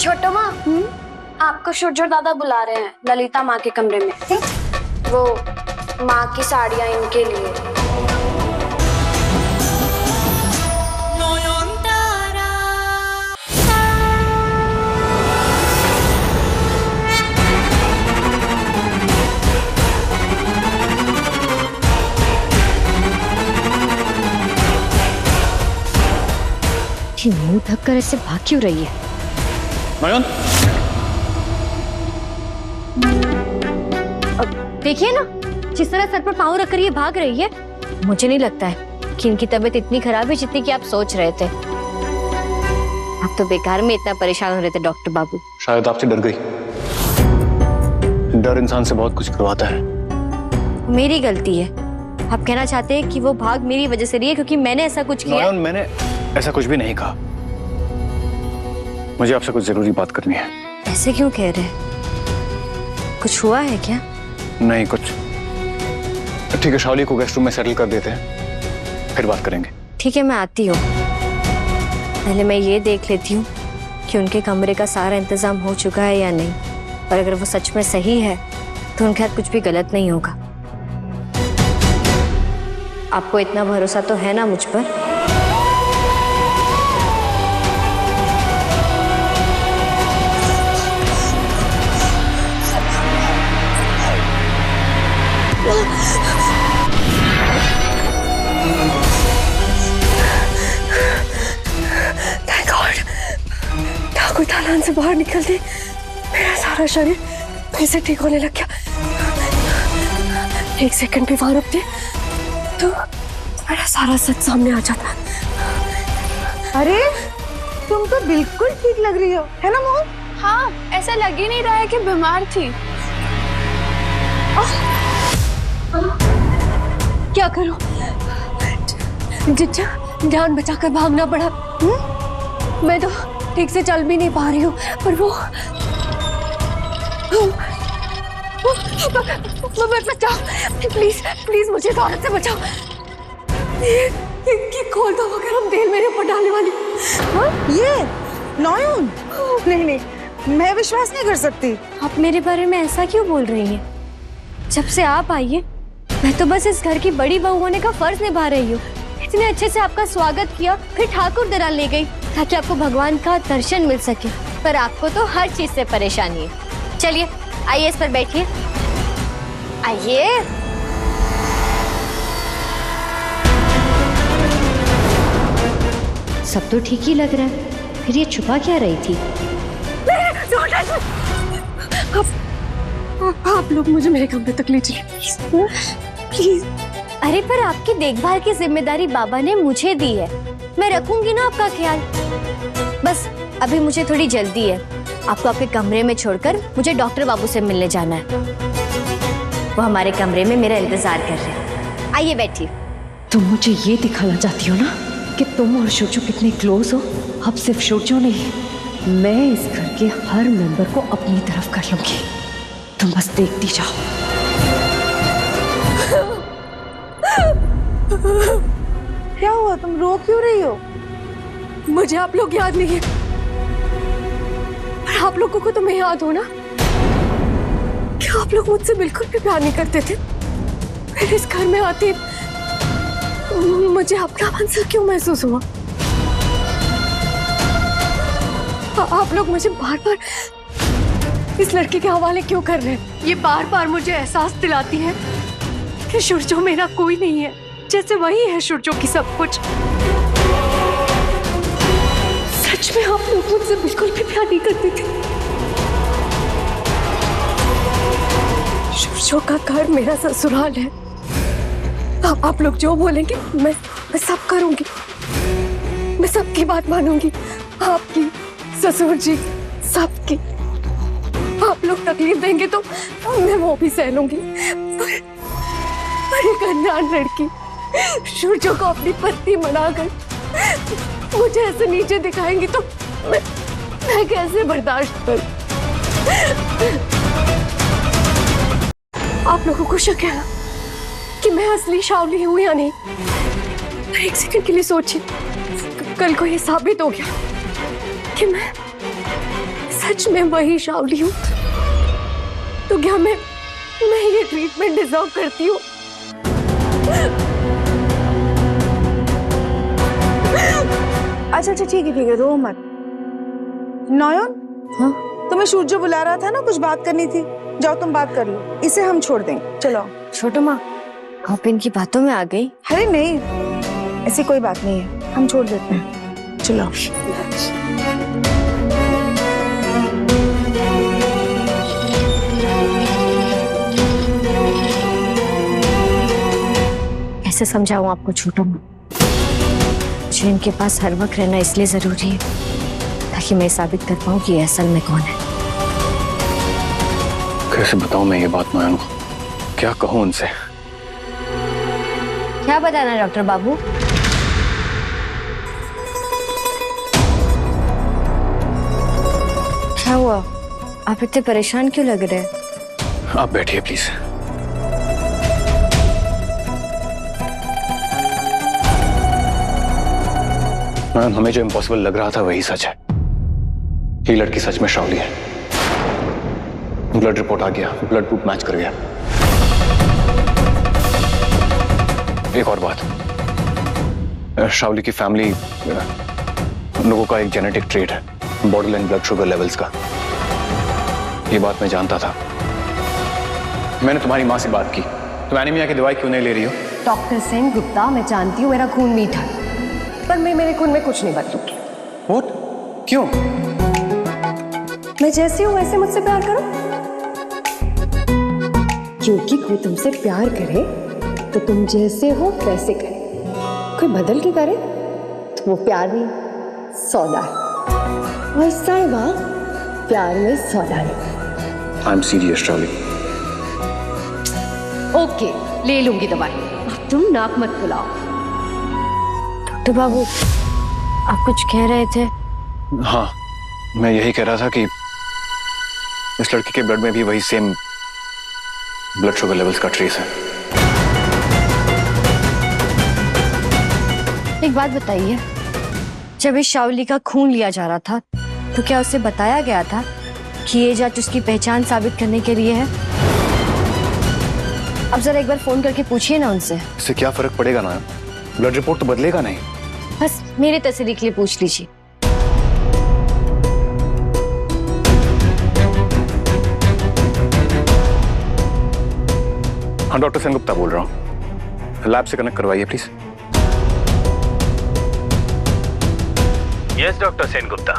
छोटो माँ, आपको सूरजो दादा बुला रहे हैं ललिता माँ के कमरे में। वो माँ की साड़ियाँ इनके लिए। ये मुंह ढककर ऐसे भाग क्यों रही है? नयन, देखिए ना, जिस तरह सर पर पाँव रखकर ये भाग रही है, मुझे नहीं लगता है कि इनकी तबीयत इतनी खराब है जितनी कि आप सोच रहे थे। आप तो बेकार में इतना परेशान हो रहे थे डॉक्टर बाबू। शायद आपसे डर गई। डर इंसान से बहुत कुछ करवाता है। मेरी गलती है। आप कहना चाहते हैं कि वो भाग मेरी वजह से रही है क्योंकि मैंने ऐसा कुछ किया? नयन, मैंने ऐसा कुछ भी नहीं कहा। मुझे आपसे कुछ जरूरी बात करनी है। ऐसे क्यों कह रहे हैं? कुछ हुआ है क्या? नहीं कुछ। ठीक है, शावली को गेस्ट रूम में सेटल कर देते हैं, फिर बात करेंगे। ठीक है, मैं आती हूँ। पहले मैं ये देख लेती हूँ कि उनके कमरे का सारा इंतजाम हो चुका है या नहीं, और अगर वो सच में सही है तो उनके हाथ कुछ भी गलत नहीं होगा। आपको इतना भरोसा तो है ना मुझ पर? ठाकुर दालान से बाहर निकलते मेरा सारा शरीर फिर से ठीक होने लग गया। एक सेकंड भी वहां रुकते तो मेरा सारा सच सामने आ जाता। अरे तुम तो बिल्कुल ठीक लग रही हो, है ना मोहन? हाँ, ऐसा लग ही नहीं रहा है कि बीमार थी। क्या करूं? जिज्जा, ध्यान बचाकर भागना पड़ा। मैं तो ठीक से चल भी नहीं पा रही हूँ, पर वो बचाओ, प्लीज प्लीज मुझे तो औरत से बचाओ। ये खोल दो अगर हम तेल मेरे ऊपर डालने वाली। हाँ? ये नयन, नहीं नहीं, मैं विश्वास नहीं कर सकती। आप मेरे बारे में ऐसा क्यों बोल रही हैं? जब से आप आई हैं, मैं तो बस इस घर की बड़ी बहू होने का फर्ज निभा रही हूँ। इतने अच्छे से आपका स्वागत किया, फिर ठाकुर दराल ले गई ताकि आपको भगवान का दर्शन मिल सके, पर आपको तो हर चीज से परेशानी है। चलिए आइए, इस पर बैठिए, आइए। सब तो ठीक ही लग रहा है, फिर ये छुपा क्या रही थी? आप लोग मुझे मेरे कमरे तक ले चलिए प्लीज। अरे पर आपकी देखभाल की जिम्मेदारी बाबा ने मुझे दी है, मैं रखूंगी ना आपका ख्याल। बस अभी मुझे थोड़ी जल्दी है, आपको आपके कमरे में छोड़कर मुझे डॉक्टर बाबू से मिलने जाना है। वो हमारे कमरे में मेरा इंतजार कर रहे हैं। आइए बैठिए। तुम मुझे ये दिखाना चाहती हो ना कि तुम और शोजो कितने क्लोज हो? अब सिर्फ शोजो नहीं, मैं इस घर के हर मेंबर को अपनी तरफ कर लूंगी। तुम बस देखती जाओ। क्या हुआ, तुम रो क्यों रही हो? मुझे आप लोग याद नहीं है, पर आप लोगों को तो मैं याद हूं ना। क्या आप लोग मुझसे बिल्कुल भी प्यार नहीं करते थे? फिर इस घर में आते मुझे अपनापन सा क्यों महसूस हुआ? आप लोग मुझे बार बार इस लड़के के हवाले क्यों कर रहे हैं? ये बार बार मुझे एहसास दिलाती है कि सूरजो मेरा कोई नहीं है, जैसे वही है सूरजो की सब कुछ। सच में आप लोग मुझसे बिल्कुल भी प्यार नहीं करते थे। सूरजो का घर मेरा ससुराल है। आप लोग जो बोलेंगे मैं सब करूंगी, मैं सबकी बात मानूंगी, आपकी, ससुर जी, सबकी। आप लोग तकलीफ देंगे तो मैं वो भी सह लूंगी। पर एक अनजान लड़की सूरजो को अपनी पत्नी बनाकर मुझे ऐसे नीचे दिखाएंगी तो मैं कैसे बर्दाश्त करूं? आप लोगों को शक है कि मैं असली शावली हूं या नहीं? पर एक सेकंड के लिए सोचिए, कल को ये साबित हो गया कि मैं सच में वही शावली हूँ तो क्या मैं ये ट्रीटमेंट डिजर्व करती हूँ? अच्छा ठीक है रो मत। नयन, हाँ? तुम्हें सूर्य बुला रहा था ना, कुछ बात करनी थी, जाओ तुम बात कर लो, इसे हम छोड़ देंगे, चलो। छोटू माँ, आप इनकी बातों में आ गई। अरे नहीं, ऐसी कोई बात नहीं है, हम छोड़ देते हैं, चलो। कैसे समझाऊं आपको छोटू माँ? मुझे इनके पास हर वक्त रहना इसलिए जरूरी है ताकि मैं साबित कर पाऊं कि ये असल में कौन है। कैसे बताऊं मैं ये बात नयन को? क्या कहूं उनसे? क्या बताना डॉक्टर बाबू? क्या हुआ? आप इतने परेशान क्यों लग रहे हैं? आप बैठिए प्लीज। नयन, हमें जो इम्पॉसिबल लग रहा था वही सच है। ये लड़की सच में शावली है। ब्लड रिपोर्ट आ गया, ब्लड ग्रुप मैच कर गया। एक और बात, शावली की फैमिली लोगों का एक जेनेटिक ट्रेट है, बॉर्डरलाइन ब्लड शुगर लेवल्स का। ये बात मैं जानता था। मैंने तुम्हारी माँ से बात की, तुम एनीमिया की दवाई क्यों नहीं ले रही हो? डॉक्टर सेन गुप्ता, मैं जानती हूँ मेरा खून मीठा है, पर मैं मेरे खून में कुछ नहीं बदलूंगी। What? क्यों? मैं जैसी हूँ वैसे मुझसे प्यार करो। क्योंकि कोई तुमसे प्यार करे तो तुम जैसे हो वैसे करे, कोई बदल के करे तो वो प्यार नहीं, सौदा है। वैसा ही वहाँ प्यार में सौदा नहीं। I'm serious, Shawli. ओके, ले लूंगी दवाई, अब तुम नाक मत फुलाओ। डॉक्टर बाबू, आप कुछ कह रहे थे? हाँ, मैं यही कह रहा था कि इस लड़की के ब्लड में भी वही सेम ब्लड शुगर लेवल्स का ट्रेस है। एक बात बताइए, जब इस शावली का खून लिया जा रहा था तो क्या उसे बताया गया था कि ये जांच उसकी पहचान साबित करने के लिए है? अब जरा एक बार फोन करके पूछिए ना उनसे। इससे क्या फर्क पड़ेगा ना? ब्लड रिपोर्ट तो बदलेगा नहीं। बस मेरे तसल्ली के लिए पूछ लीजिए। हाँ, डॉक्टर सेन गुप्ता बोल रहा हूँ, लैब से कनेक्ट करवाइए please. Yes doctor Sen Gupta,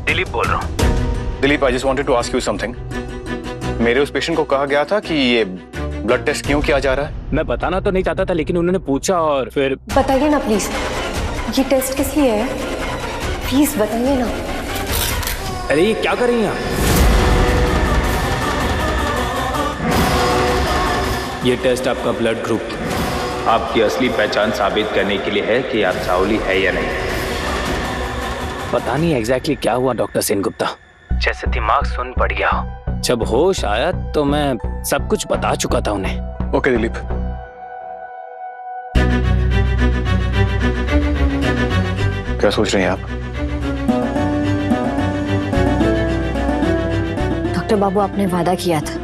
Dilip बोल रहा हूँ। Dilip, I just wanted to ask you something. मेरे उस पेशेंट को कहा गया था कि ये ब्लड टेस्ट क्यों किया जा रहा है? मैं बताना तो नहीं चाहता था, लेकिन उन्होंने पूछा और फिर बताइए ना प्लीज, ये टेस्ट किस लिए है? प्लीज बताइए ना। अरे ये क्या कर रही हैं आप? ये टेस्ट आपका ब्लड ग्रुप आपकी असली पहचान साबित करने के लिए है कि आप शावली है या नहीं। पता नहीं एग्जैक्टली क्या हुआ डॉक्टर सेन गुप्ता, जैसे दिमाग सुन पड़ गया हो। जब होश आया तो मैं सब कुछ बता चुका था उन्हें। ओके दिलीप। क्या सोच रही हैं आप? डॉक्टर बाबू, आपने वादा किया था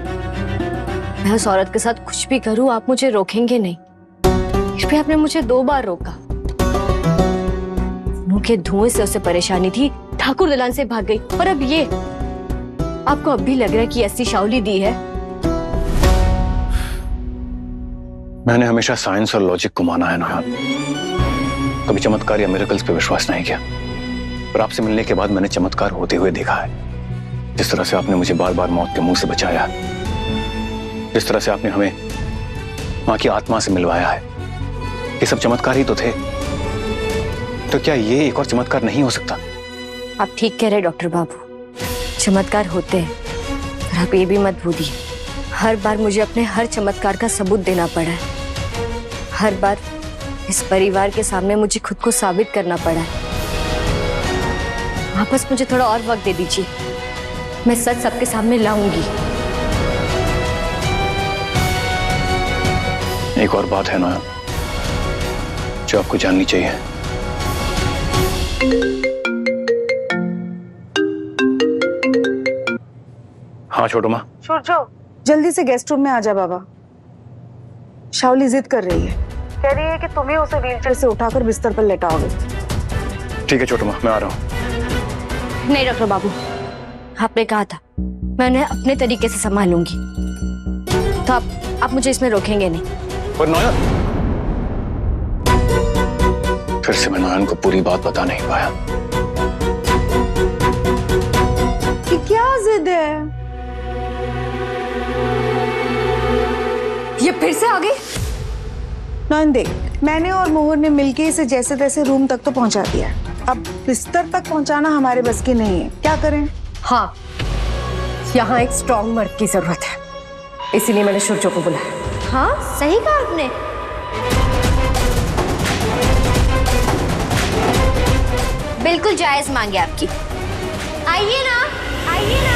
मैं उस औरत के साथ कुछ भी करूं आप मुझे रोकेंगे नहीं। फिर भी आपने मुझे 2 बार रोका। मुंह के धुएं से उसे परेशानी थी, ठाकुर दलान से भाग गई, और अब ये आपको अब भी लग रहा है कि असली शावली दी है? मैंने हमेशा साइंस और लॉजिक को माना है नयन, कभी चमत्कार या मिरेकल्स पे विश्वास नहीं किया। पर आपसे मिलने के बाद मैंने चमत्कार होते हुए देखा है। जिस तरह से आपने मुझे बार बार मौत के मुंह से बचाया, जिस तरह से आपने हमें मां की आत्मा से मिलवाया है, ये सब चमत्कार ही तो थे। तो क्या ये एक और चमत्कार नहीं हो सकता? आप ठीक कह रहे डॉक्टर बाबू, चमत्कार होते हैं, पर आप ये भी मत भूलिए, हर बार मुझे अपने हर चमत्कार का सबूत देना पड़ा है। हर बार इस परिवार के सामने मुझे खुद को साबित करना पड़ा है। आप बस मुझे थोड़ा और वक्त दे दीजिए, मैं सच सबके सामने लाऊंगी। एक और बात है नयन जो आपको जाननी चाहिए। हाँ छोटू माँ। सूरजो, जल्दी से गेस्ट रूम में आ जा बाबा। शाओली जिद कर रही है, कह रही है कि तुम ही उसे व्हीलचेयर से उठाकर बिस्तर पर लेटाओगे। ठीक है छोटू माँ, मैं आ रहा हूँ। नहीं डॉक्टर बाबू, आपने कहा था मैं उन्हें अपने तरीके से संभालूंगी, तो आप मुझे इसमें रोकेंगे नहीं। पर नयन, फिर से मैं नयन को पूरी बात बता नहीं पाया। कि क्या जिद है? ये फिर से आ गई? नयन देख, मैंने और मोहर ने मिलके इसे जैसे तैसे रूम तक तो पहुंचा दिया, अब बिस्तर तक पहुंचाना हमारे बस की नहीं है। क्या करें? हाँ, यहाँ एक स्ट्रॉन्ग मर्द की जरूरत है, इसीलिए मैंने सूरजो को बुलाया। हाँ सही कहा आपने। बिल्कुल जायज मांगे आपकी। आइए ना, आइए ना।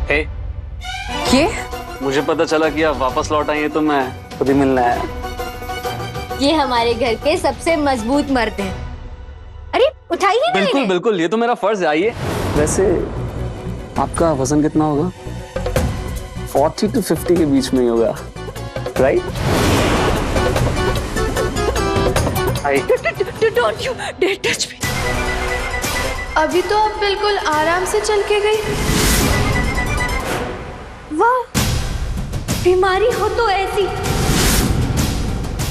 हे, ये मुझे पता चला कि आप वापस लौट आई हैं तो मैं खुद ही मिलने आया। ये हमारे घर के सबसे मजबूत मर्द हैं। अरे उठाइए ना बिल्कुल इन्हें। बिल्कुल, ये तो मेरा फर्ज है। आइए। वैसे आपका वजन कितना होगा? 40 to 50 के बीच में ही होगा, right? Don't you dare touch me. अभी तो आप बिल्कुल आराम से चल के गई। वाह, बीमारी हो तो ऐसी,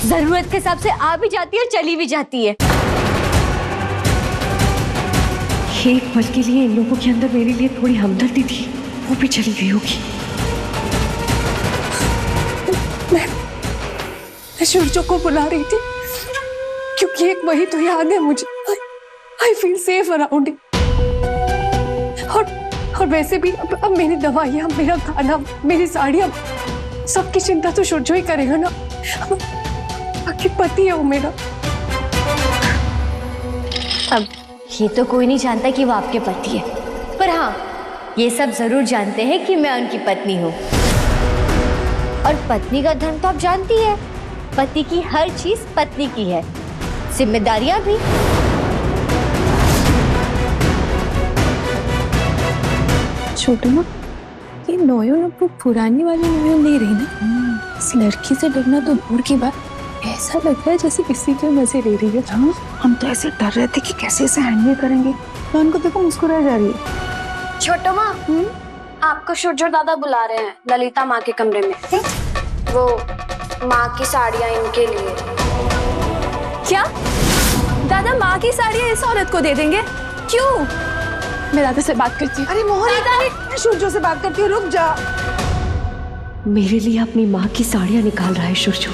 जरूरत के हिसाब से आ भी जाती है और चली भी जाती है। एक पल के लिए इन लोगों के अंदर मेरे लिए थोड़ी हमदर्दी थी, वो भी चली गई होगी। मैं सूरजो को बुला रही थी क्योंकि एक वही तो याद है मुझे। I feel safe around him. और वैसे भी अब मेरी दवाइयाँ, मेरा खाना, मेरी साड़ियाँ, सबकी चिंता तो सूरजो ही करेगा ना। आखिर पति है वो मेरा। अब ये तो कोई नहीं जानता कि वो आपके पति है, पर हाँ ये सब जरूर जानते हैं कि मैं उनकी पत्नी हूँ। और पत्नी का धर्म तो आप जानती है, पति की हर चीज पत्नी की है, जिम्मेदारियां भी। छोटू ना, ये नोयन अब वो पुरानी वाली नोयन नहीं रही ना। इस लड़की से डरना तो दूर की बात, ऐसा लग रहा है जैसे किसी के मजे ले रही है। हाँ, हम तो ऐसे डर रहे थे कि कैसे इसे हैंडल करेंगे। तो उनको देखो मुस्कुरा जा रही है। छोटो माँ, आपको सूरजो दादा बुला रहे हैं ललिता माँ के कमरे में। वो माँ की साड़ियाँ इनके लिए। क्या दादा माँ की साड़ी इस औरत को दे देंगे? क्यों? मैं दादा से बात करती हूँ। अरे मोहन, मैं सूरजो से बात करती हूँ, रुक जा। मेरे लिए अपनी माँ की साड़ियाँ निकाल रहा है सूरजो।